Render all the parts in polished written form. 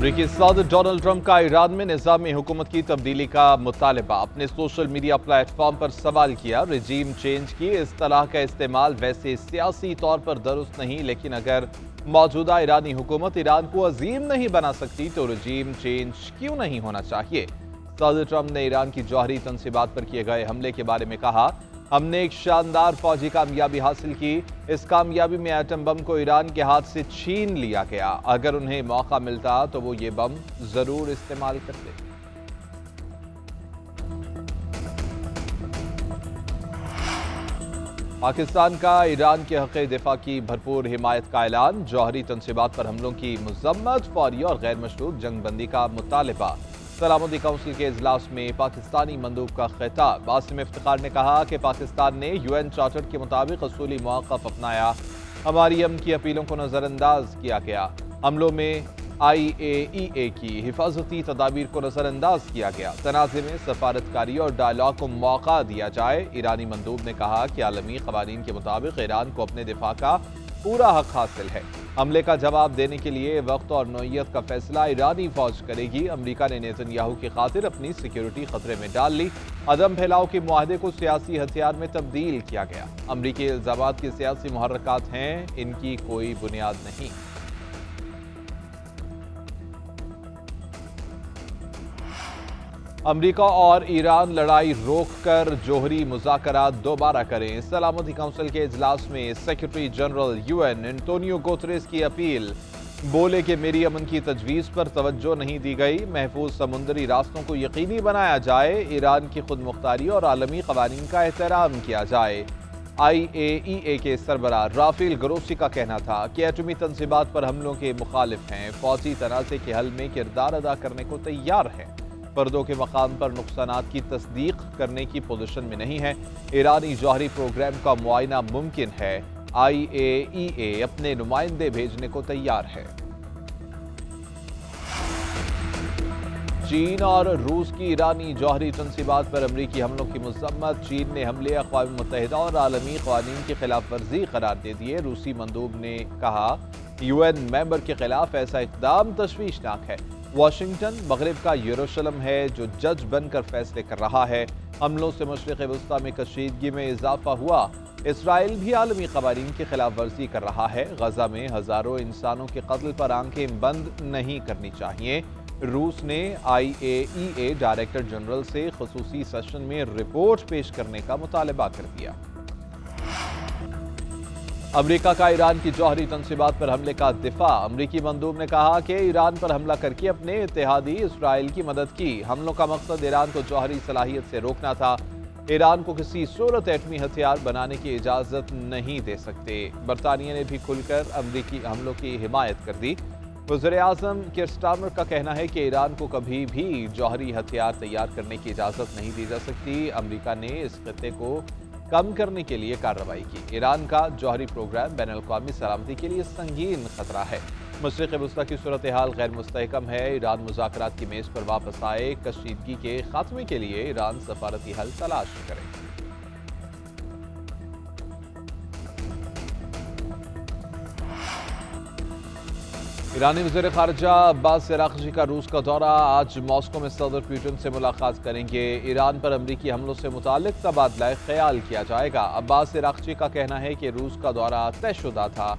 अमरीकी सदर Donald Trump का ईरान में निज़ाम हुकूमत की तब्दीली का मुतालबा। अपने सोशल मीडिया प्लेटफॉर्म पर सवाल किया, रिजीम चेंज की इस्तेलाह का इस्तेमाल वैसे सियासी तौर पर दुरुस्त नहीं, लेकिन अगर मौजूदा ईरानी हुकूमत ईरान को अजीम नहीं बना सकती तो रिजीम चेंज क्यों नहीं होना चाहिए। सदर ट्रंप ने ईरान की जौहरी तनसीबात पर किए गए हमले के बारे में कहा, हमने एक शानदार फौजी कामयाबी हासिल की। इस कामयाबी में एटम बम को ईरान के हाथ से छीन लिया गया। अगर उन्हें मौका मिलता तो वो ये बम जरूर इस्तेमाल करते। पाकिस्तान का ईरान के हक़ दिफा की भरपूर हिमायत का ऐलान। जौहरी तनसीबात पर हमलों की मजम्मत, फौरी और गैर मशरूत जंगबंदी का मुतालबा। सलामती काउंसिल के इजलास में पाकिस्तानी मंदूब का खिताब। आसिम इफ्तिखार ने कहा कि पाकिस्तान ने यूएन चार्टर के मुताबिक असूली मौक़िफ़ अपनाया। हमारी अमन की अपीलों को नज़रअंदाज किया गया। हमलों में IAEA की हिफाजती तदाबीर को नज़रअंदाज किया गया। तनाज़े में सफारतकारी और डायलॉग को मौका दिया जाए। ईरानी मंदूब ने कहा कि आलमी क़वानीन के मुताबिक ईरान को अपने दिफा का पूरा हक हासिल है। हमले का जवाब देने के लिए वक्त और नौइयत का फैसला ईरानी फौज करेगी। अमरीका ने नेतन्याहू की खातिर अपनी सिक्योरिटी खतरे में डाल ली। अदम फैलाव के मुआहदे को सियासी हथियार में तब्दील किया गया। अमरीकी इल्जामात के सियासी मुहर्रकात हैं, इनकी कोई बुनियाद नहीं। अमरीका और ईरान लड़ाई रोककर जोहरी मुज़ाकरात दोबारा करें। सलामती काउंसिल के इजलास में secretary general UN Antonio Guterres की अपील। बोले कि मेरी अमन की तजवीज़ पर तवज्जो नहीं दी गई। महफूज समुद्री रास्तों को यकीनी बनाया जाए। ईरान की खुद मुख्तारी और आलमी क़वानीन का एहतराम किया जाए। IAEA के सरबराह राफेल ग्रोसी का कहना था कि एटमी तनसीबात पर हमलों के मुखालिफ हैं, फौजी तनाज़े के हल में किरदार अदा करने को तैयार हैं, पर्दों के मकाम पर नुकसानात की तस्दीक करने की पोजीशन में नहीं है। ईरानी जौहरी प्रोग्राम का मुआयना मुमकिन है। IAEA अपने नुमाइंदे भेजने को तैयार है। चीन और रूस की ईरानी जौहरी तनसीबात पर अमरीकी हमलों की मजम्मत। चीन ने हमले अक़वाम मुत्तहिदा और आलमी क़वानीन की खिलाफ वर्जी करार दे दिए। रूसी मंदूब ने कहा, UN मेंबर के खिलाफ ऐसा इक़दाम तशवीशनाक है। वाशिंगटन मगरिब का यरूशलेम है जो जज बनकर फैसले कर रहा है। हमलों से मशरिक़ वस्ता में कशीदगी में इजाफा हुआ। इसराइल भी आलमी क़वानीन की खिलाफ वर्जी कर रहा है। गजा में हज़ारों इंसानों के कत्ल पर आंखें बंद नहीं करनी चाहिए। रूस ने IAEA डायरेक्टर जनरल से ख़ुसूसी सेशन में रिपोर्ट पेश करने का मुतालबा कर दिया। अमरीका का ईरान की जौहरी तनसीबात पर हमले का दिफा। अमरीकी मंदूब ने कहा कि ईरान पर हमला करके अपने इत्तेहादी इसराइल की मदद की। हमलों का मकसद ईरान को जौहरी सलाहियत से रोकना था। ईरान को किसी सूरत एटमी हथियार बनाने की इजाज़त नहीं दे सकते। बरतानिया ने भी खुलकर अमरीकी हमलों की हिमायत कर दी। वज़ीर-ए-आज़म कीर स्टारमर का कहना है कि ईरान को कभी भी जौहरी हथियार तैयार करने की इजाज़त नहीं दी जा सकती। अमरीका ने इस खित्ते को कम करने के लिए कार्रवाई की। ईरान का जौहरी प्रोग्राम बैनुल-अक़वामी सलामती के लिए संगीन खतरा है। मशरिक़ वस्ता की सूरत हाल गैर मुस्तहकम है। ईरान मुज़ाकरात की मेज़ पर वापस आए। कशीदगी के खात्मे के लिए ईरान सफारती हल तलाश करे। ईरानी वज़ीर ख़ारिजा अब्बास अराग़ची का रूस का दौरा। आज मॉस्को में सदर पुतिन से मुलाकात करेंगे। ईरान पर अमरीकी हमलों से मुताल्लिक़ तबादला ख़याल किया जाएगा। अब्बास अराग़ची का कहना है कि रूस का दौरा तयशुदा था।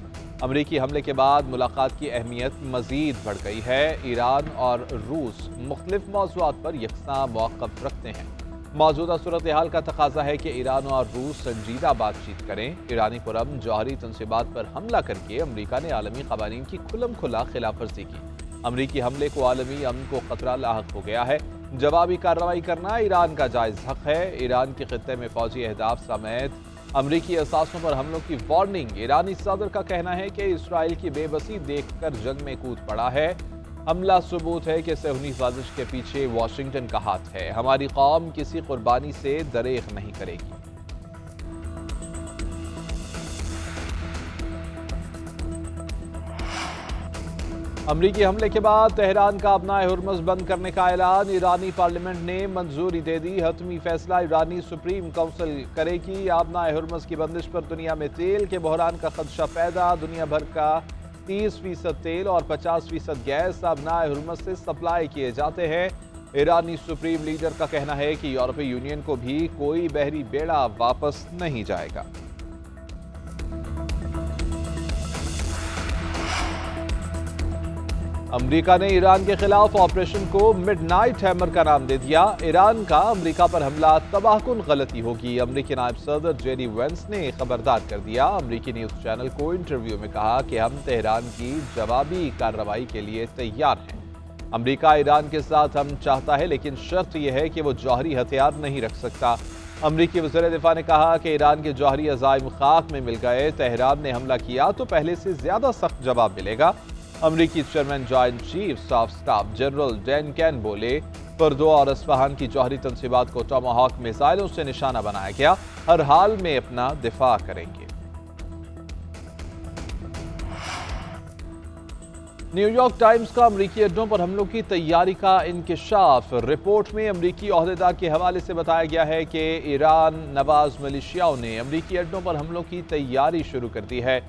अमरीकी हमले के बाद मुलाकात की अहमियत मज़ीद बढ़ गई है। ईरान और रूस मुख्तलिफ़ मौज़ूआत पर यकसा मौक़िफ़ रखते हैं। मौजूदा सूरत हाल का तकाजा है कि ईरान और रूस संजीदा बातचीत करें। ईरानी पुरम जौहरी तनसीबात पर हमला करके अमरीका ने आलमी क़वानीन की खुलम खुला खिलाफ वर्जी की। अमरीकी हमले को आलमी अमन को खतरा लाहक हो गया है। जवाबी कार्रवाई करना ईरान का जायज़ हक है। ईरान के खित्ते में फौजी अहदाफ समेत अमरीकी असासों पर हमलों की वार्निंग। ईरानी सदर का कहना है कि इसराइल की बेबसी देखकर जंग में कूद पड़ा है। हमला सबूत है कि सहूनी साजिश के पीछे वाशिंगटन का हाथ है। हमारी कौम किसी कुर्बानी से दरेख नहीं करेगी। अमरीकी हमले के बाद तेहरान का अपना हुर्मुज़ बंद करने का ऐलान। ईरानी पार्लियामेंट ने मंजूरी दे दी। हतमी फैसला ईरानी सुप्रीम काउंसिल करेगी। अपना हुर्मुज़ की बंदिश पर दुनिया में तेल के बहरान का खदशा पैदा। दुनिया भर का 30% तेल और 50% गैस अब नाए हुर्मुज़ से सप्लाई किए जाते हैं। ईरानी सुप्रीम लीडर का कहना है कि यूरोपीय यूनियन को भी कोई बहरी बेड़ा वापस नहीं जाएगा। अमेरिका ने ईरान के खिलाफ ऑपरेशन को मिडनाइट हैमर का नाम दे दिया। ईरान का अमेरिका पर हमला तबाहकुन गलती होगी, अमेरिकी नायब सदर जेडी वेंस ने खबरदार कर दिया। अमेरिकी न्यूज चैनल को इंटरव्यू में कहा कि हम तेहरान की जवाबी कार्रवाई के लिए तैयार हैं। अमेरिका ईरान के साथ हम चाहता है, लेकिन शर्त यह है कि वो जौहरी हथियार नहीं रख सकता। अमेरिकी वज़ीर दिफा ने कहा कि ईरान के जौहरी अज़ाइम खाक में मिल गए, तेहरान ने हमला किया तो पहले से ज्यादा सख्त जवाब मिलेगा। अमेरिकी chairman joint chiefs of staff general Dan can बोले, फर्दो और अस्फहान की जौहरी तंसीबात को टॉमाहॉक मिसाइलों से निशाना बनाया गया, हर हाल में अपना दिफा करेंगे। न्यूयॉर्क टाइम्स का अमेरिकी अड्डों पर हमलों की तैयारी का इंकिशाफ। रिपोर्ट में अमेरिकी ओहदेदार के हवाले से बताया गया है कि ईरान नवाज मिलिशियाओं ने अमेरिकी अड्डों पर हमलों की तैयारी शुरू कर दी है।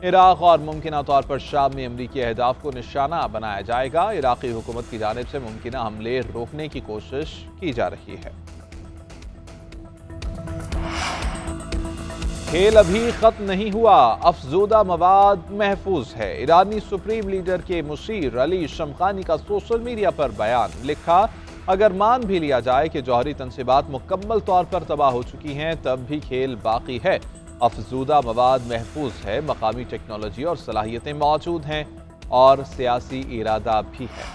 इराक और मुमकिन तौर पर शाम में अमेरिकी अहदाफ को निशाना बनाया जाएगा। इराकी हुकूमत की जानिब से मुमकिन हमले रोकने की कोशिश की जा रही है। खेल अभी खत्म नहीं हुआ, अफजूदा मवाद महफूज है। ईरानी सुप्रीम लीडर के मुशीर अली शमखानी का सोशल मीडिया पर बयान। लिखा, अगर मान भी लिया जाए कि जौहरी तंसीबात मुकम्मल तौर पर तबाह हो चुकी हैं, तब भी खेल बाकी है। अफजूदा मवाद महफूज है, मकामी टेक्नोलॉजी और सलाहियतें मौजूद हैं और सियासी इरादा भी है।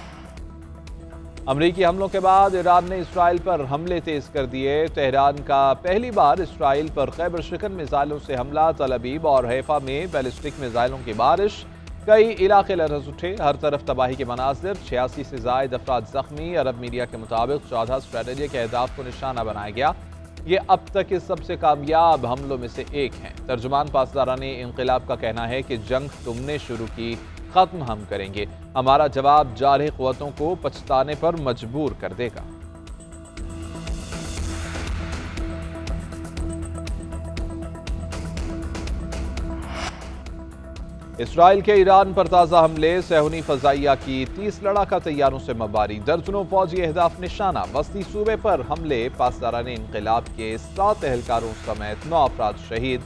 अमरीकी हमलों के बाद ईरान ने इसराइल पर हमले तेज कर दिए। तेहरान का पहली बार इसराइल पर खैबर शिकन मिसाइलों से हमला। तल अबीब और हैफा में बैलिस्टिक मिसाइलों की बारिश, कई इलाके लरज़ उठे, हर तरफ तबाही के मनाजिर। 86 से ज़ायद अफराद जख्मी। अरब मीडिया के मुताबिक 14 स्ट्रेटेजिक अहदाफ को निशाना बनाया गया। ये अब तक के सबसे कामयाब हमलों में से एक हैं। तर्जुमान पासदारान इंक़िलाब का कहना है कि जंग तुमने शुरू की, खत्म हम करेंगे। हमारा जवाब जारह क़ुव्वतों को पछताने पर मजबूर कर देगा। इसराइल के ईरान पर ताज़ा हमले, सहूनी फ़ज़ाइया की 30 लड़ाका तैयारों से मबारी, दर्जनों फौजी अहदाफ निशाना। वस्ती सूबे पर हमले, पासदारान इंक़िलाब के 7 एहलकारों समेत 9 अफराद शहीद,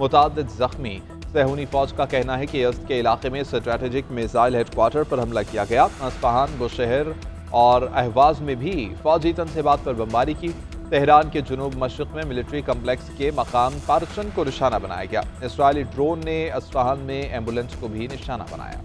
मुताद्दिद जख्मी। सहूनी फौज का कहना है कि यज़्द के इलाके में स्ट्रैटेजिक मिसाइल हेडक्वार्टर पर हमला किया गया। अस्फहान, बुशहर और अहवाज में भी फौजी तंसीबात पर बमबारी की। तेहरान के जुनूब मशरिक़ में मिलिट्री कम्प्लेक्स के मकाम पारचन को निशाना बनाया गया। इसराइली ड्रोन ने अस्फहान में एम्बुलेंस को भी निशाना बनाया।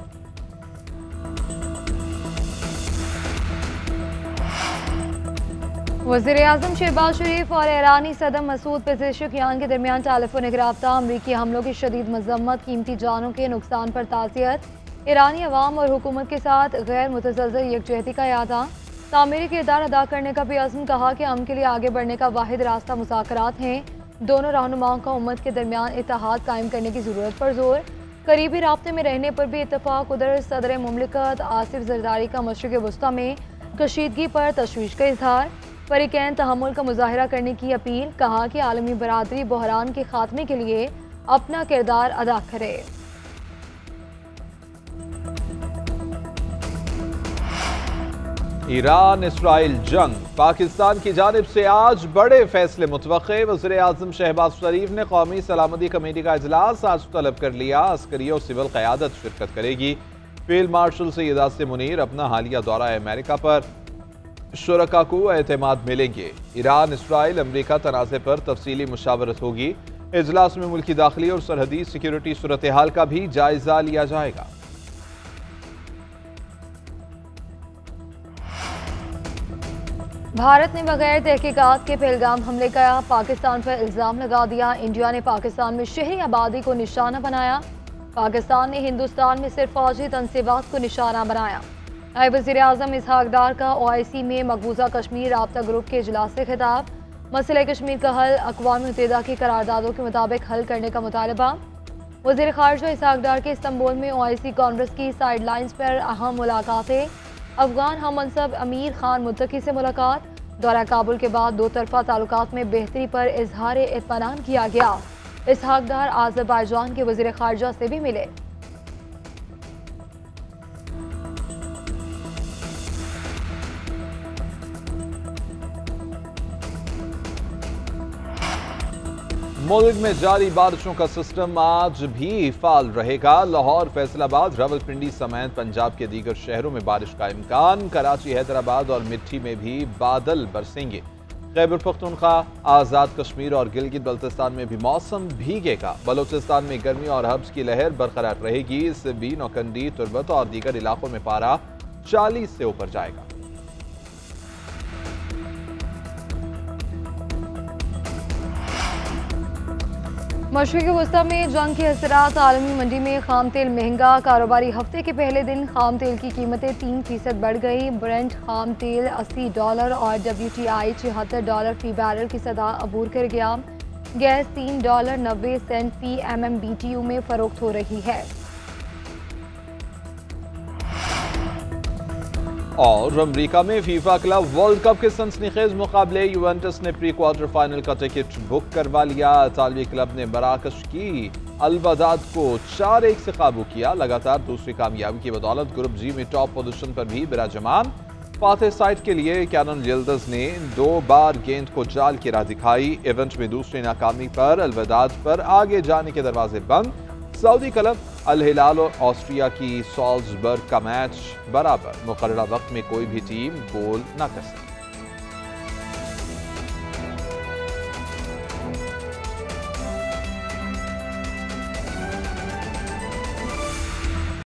वज़ीर-ए-आज़म शहबाज शरीफ और ईरानी सदर मसूद पेज़ेशकियान के दरमियान टेलीफोनिक रब्ता। अमरीकी हमलों की शदीद मज़म्मत, कीमती जानों के नुकसान पर ताज़ियत। ईरानी अवाम और हुकूमत के साथ गैर मुतज़लज़ल यकजहती का यादा। तामीरी किरदार अदा करने का भी अज़्म। कहा कि अमन के लिए आगे बढ़ने का वाहिद रास्ता मुज़ाकरात हैं। दोनों रहनुमाओं का उम्मत के दरमियान इत्तेहाद कायम करने की ज़रूरत पर जोर। करीबी राब्ते में रहने पर भी इत्तफ़ाक़। उधर सदर मुमलिकत आसिफ ज़रदारी का मशरिक़ वस्ता में कशीदगी पर तशवीश का इजहार। फरीक़ैन तहम्मुल का मुज़ाहरा करने की अपील। कहा कि आलमी बरादरी बहरान के खात्मे के लिए अपना किरदार अदा करे। ईरान इसराइल जंग, पाकिस्तान की जानिब से आज बड़े फैसले मुतवक्के। वज़ीर-ए-आज़म शहबाज शरीफ ने कौमी सलामती कमेटी का इजलास आज तलब कर लिया। अस्करी और सिविल क़यादत शिरकत करेगी। फील्ड मार्शल सैयद आसिम मुनीर अपना हालिया दौरा अमेरिका पर, शुरका को एतमाद मिलेंगे। ईरान इसराइल अमरीका तनाज़े पर तफसीली मुशावरत होगी। इजलास में मुल्की दाखिली और सरहदी सिक्योरिटी सूरत हाल का भी जायजा लिया जाएगा। भारत ने बगैर तहकीकात के पहलगाम हमले का पाकिस्तान पर इल्ज़ाम लगा दिया। इंडिया ने पाकिस्तान में शहरी आबादी को निशाना बनाया। पाकिस्तान ने हिंदुस्तान में सिर्फ फौजी तंसीबात को निशाना बनाया। नायब वज़ीर-ए-आज़म इसहाक डार का OIC में मकबूजा कश्मीर राब्ता ग्रुप के इजलास से खिताब। मसले कश्मीर का हल अक़वाम मुत्तहिदा की करारदादों के मुताबिक हल करने का मुतालबा। वज़ीर ख़ारिजा इसहाक डार के इस्तांबुल में OIC कॉन्फ्रेंस की साइड लाइन्स पर अहम मुलाकातें। अफगान हम मनसब अमीर खान मुत्तकी से मुलाकात। दौरा काबुल के बाद दो तरफा ताल्लुकात में बेहतरी पर इजहार इत्मीनान किया गया। इसहाक डार आज़रबाईजान के वज़ीर ख़ारिजा से भी मिले। मुल्क में जारी बारिशों का सिस्टम आज भी फाल रहेगा। लाहौर, फैसलाबाद, रावलपिंडी समेत पंजाब के दीगर शहरों में बारिश का इम्कान। कराची, हैदराबाद और मिट्टी में भी बादल बरसेंगे। खैबर पख्तूनख्वा, आज़ाद कश्मीर और गिलगित बल्तिस्तान में भी मौसम भीगेगा। बलूचिस्तान में गर्मी और हब्स की लहर बरकरार रहेगी। इससे भी नौकंडी, तुर्बत और दीगर इलाकों में पारा 40 से ऊपर जाएगा। मशरिक़ी वस्ता में जंग के असरात, आलमी मंडी में खाम तेल महंगा। कारोबारी हफ्ते के पहले दिन खाम तेल की कीमतें 3% बढ़ गई। ब्रेंट खाम तेल $80 और WTI $76 फी बैरल की सदा अबूर कर गया। गैस $3.90 फी MMBTU में फरोख्त हो रही है। और अमेरिका में फीफा क्लब वर्ल्ड कप के सनसनीखेज मुकाबले यूवेंटस ने प्री क्वार्टर फाइनल का टिकट बुक करवा लिया। इतालवी क्लब ने मराकश की अल-बदाद को 4-1 से काबू किया। लगातार दूसरी कामयाबी की बदौलत ग्रुप जी में टॉप पोजीशन पर भी बिराजमान। फातेह साइड के लिए कैनन यिल्दिज ने 2 बार गेंद को जाल की राह दिखाई। इवेंट में दूसरी नाकामी पर अल-बदाद पर आगे जाने के दरवाजे बंद। सऊदी क्लब अल हिलाल और ऑस्ट्रिया की सॉल्जबर्ग का मैच बराबर। मुकर्ररा वक्त में कोई भी टीम गोल न कर सकी।